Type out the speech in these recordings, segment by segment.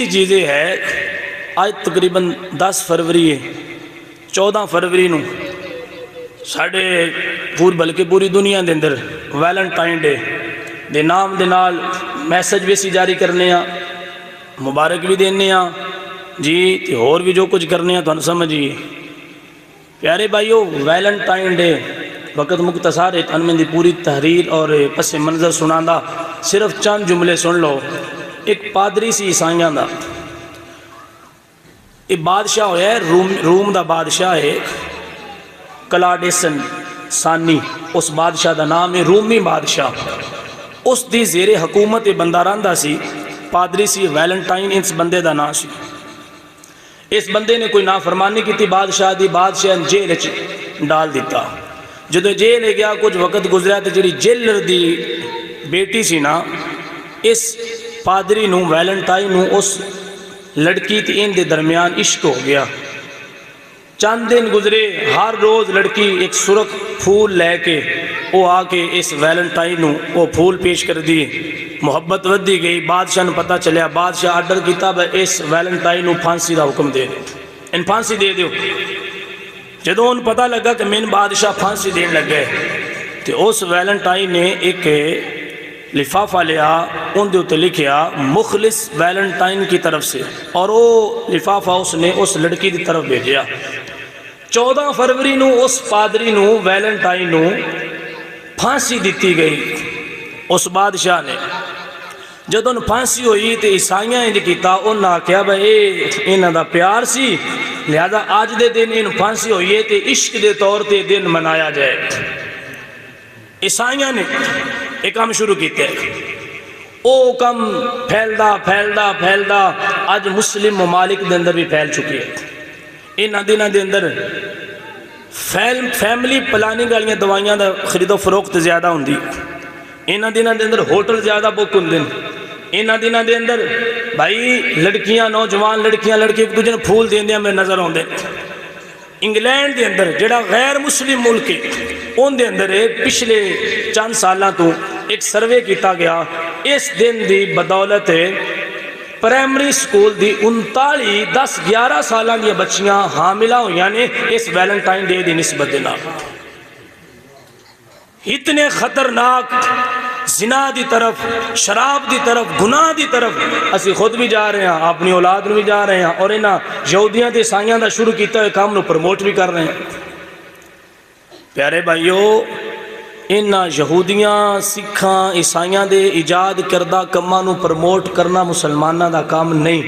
تیسری چیز یہ ہے، آج تقریباً 10 فروری ہے، 14 فروری نو ساڑھے بلکہ پوری دنیا دے اندر ویلنٹائن ڈے دے نام دے نال میسج بھی اسی جاری کرنے ہاں، مبارک بھی دینے ہاں جی، تے اور بھی جو کچھ کرنے ہاں تو سمجھیے پیارے بھائیو۔ ویلنٹائن ڈے وقت مختصر ہے، ان میں دی پوری تحریر اور پس منظر سناندہ صرف چند جملے سن لو۔ ایک پادری سی عیسائیاں دا، ایک بادشاہ ہویا ہے، روم دا بادشاہ ہے کلاڈیسن ثانی، اس بادشاہ دا نام ہے رومی بادشاہ۔ اس دی زیر حکومت بندہ راندہ سی، پادری سی ویلنٹائن اس بندے دا نام سی۔ اس بندے نے کوئی نافرمانی کی تھی بادشاہ دی، بادشاہ نے جیل ڈال دیتا۔ جدو جیل گیا کچھ وقت گزریا تو جڑی جیلر دی بیٹی سی نا، اس پادری نو ویلنٹائن نو اس لڑکی تے ان دے درمیان عشق ہو گیا۔ چند دن گزرے، ہر روز لڑکی ایک سرخ پھول لے کے وہ آ کے اس ویلنٹائن نو وہ پھول پیش کر دی، محبت ودی گئی۔ بادشاہ نے پتہ چلیا، بادشاہ آرڈر کیتا بھائی اس ویلنٹائن نو پھانسی دا حکم دے دو، ان پھانسی دے دیو۔ جدو ان پتہ لگا کہ میں بادشاہ پھانسی دین لگ گئے تو اس ویلنٹائن نے ایک لفافہ لیا، ان دیو تے لکھیا مخلص ویلنٹائن کی طرف سے، اور وہ لفافہ اس نے اس لڑکی دی طرف بھیجیا۔ 14 فروری نو اس پادری نو ویلنٹائن نو پھانسی دیتی گئی اس بادشاہ نے۔ جد ان پھانسی ہوئی تو عیسائیاں انج کیتا، انہاں کیا بھائی انہاں دا پیار سی، لہذا آج دے دن ان پھانسی ہوئی ہے تو عشق دے طور تے دن منایا جائے۔ عیسائیاں نے ایک کام شروع کیتے، او کم پھیلدا آج مسلم ممالک دے اندر بھی پھیل چکی ہے۔ انہاں دنوں دے اندر فیملی پلاننگ والیاں دوائیاں دا خرید و فروخت زیادہ ہوندی، انہاں دنوں دے اندر ہوٹل زیادہ بک ہوندے، انہاں دنوں دے اندر بھائی لڑکیاں نوجوان لڑکیاں لڑکے ایک دوسرے پھول دیندے میں نظر آندے۔ انگلینڈ دے اندر جڑا غیر مسلم ملک ہے ان دے اندر پچھلے چند سالاں تو ایک سروے کیتا گیا، اس دن دی بدولت پرائمری سکول دی 39 10-11 سالاں دی بچیاں حاملہ ہوئیاں نے اس ویلنٹائن ڈے دی نسبت دینا۔ اتنے خطرناک زنا دی طرف، شراب دی طرف، گناہ دی طرف اسی خود بھی جا رہے ہیں، اپنی اولاد میں بھی جا رہے ہیں، اور انہاں یہودیاں تے عیسائیاں دا شروع کیتا ہوئے کام نو پروموٹ بھی کر رہے ہیں۔ پیارے بھائیو، انہاں یہودیاں سکھاں عیسائیاں دے ایجاد کردہ کماں نو پروموٹ کرنا مسلمانہ دا کام نہیں۔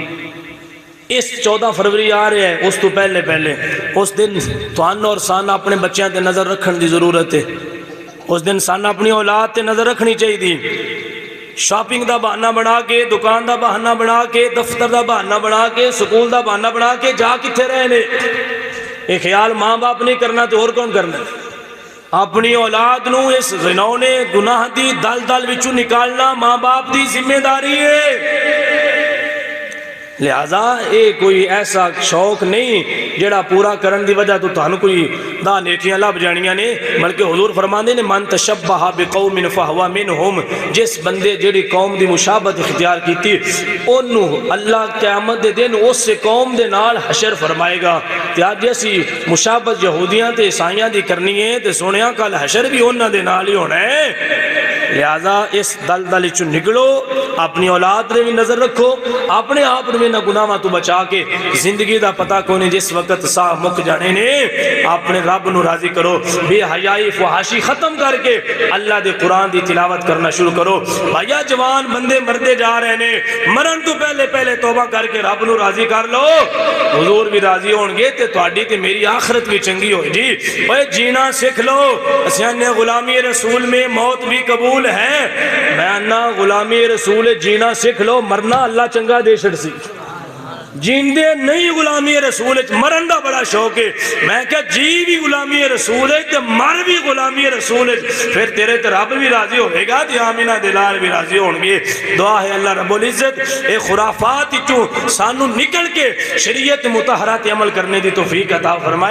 اس 14 فروری آ رہے ہیں، اس تو پہلے اس دن توانو اور سانہ اپنے بچیاں تے نظر رکھن دی ضرورت ہے۔ اس دن سانہ اپنی اولاد تے نظر رکھنی چاہیے دی۔ شاپنگ دا بہانہ بنا کے، دکان دا بہانہ بنا کے، دفتر دا بہانہ بنا کے، سکول دا بہانہ بنا کے جا کتھے رہنے، یہ خیال ماں باپ نہیں کرنا تو اور کون کرنا؟ اپنی اولاد نو اس غنونے گناہ دی دل وچوں نکالنا ماں باپ دی ذمہ داری ہے۔ لہذا یہ کوئی ایسا شوق نہیں جڑا پورا کرن دی وجہ تو تانوں کوئی دا نیکیاں لب جانیاں نے، بلکہ حضور فرماندے نے من تشبہ بقوم فہو منہم، جس بندے جڑی قوم دی مشابہت اختیار کیتی انہوں اللہ قیامت دے دن اس سے قوم دے نال حشر فرمائے گا۔ تے جیسی مشابہت یہودیاں تے عیسائیاں دی کرنی ہے تے سونیاں کل حشر بھی انہاں دے نال ہی ہونا ہے۔ لہذا اس دل چوں نکلو، اپنی اولاد نے بھی نظر رکھو، اپنے آپ نے نہ گناہاں تو بچا کے زندگی دا پتہ کوئی جس وقت ساہ مک جانے نے اپنے رب نو راضی کرو، بے حیائی فحاشی ختم کر کے اللہ دے قرآن دی تلاوت کرنا شروع کرو۔ بھائیا جوان بندے مردے جا رہے نے، مرن تو پہلے توبہ کر کے رب نو راضی کر لو، حضور بھی راضی ہون گے تے تہاڈی تے میری آخرت بھی چنگی ہوئے جی۔ اوے جینا سیکھ لو، اسیاں غلامی رسول میں موت بھی قبول ہے، بیانہ غلامی رسول جینا سیکھ لو، مرنا اللہ چنگا دے چھڑ سی۔ جیندے نہیں غلامی رسول مرن دا بڑا شوق ہے، میں کہا جی بھی غلامی رسول ہے تے مر بھی غلامی رسول ہے، پھر تیرے تے رب بھی راضی ہوئے گا تے آمینہ دلال بھی راضی ہونگے۔ دعا ہے اللہ رب العزت اے خرافات چوں سانو نکل کے شریعت مطہرہ تے عمل کرنے دی توفیق عطا فرمائے۔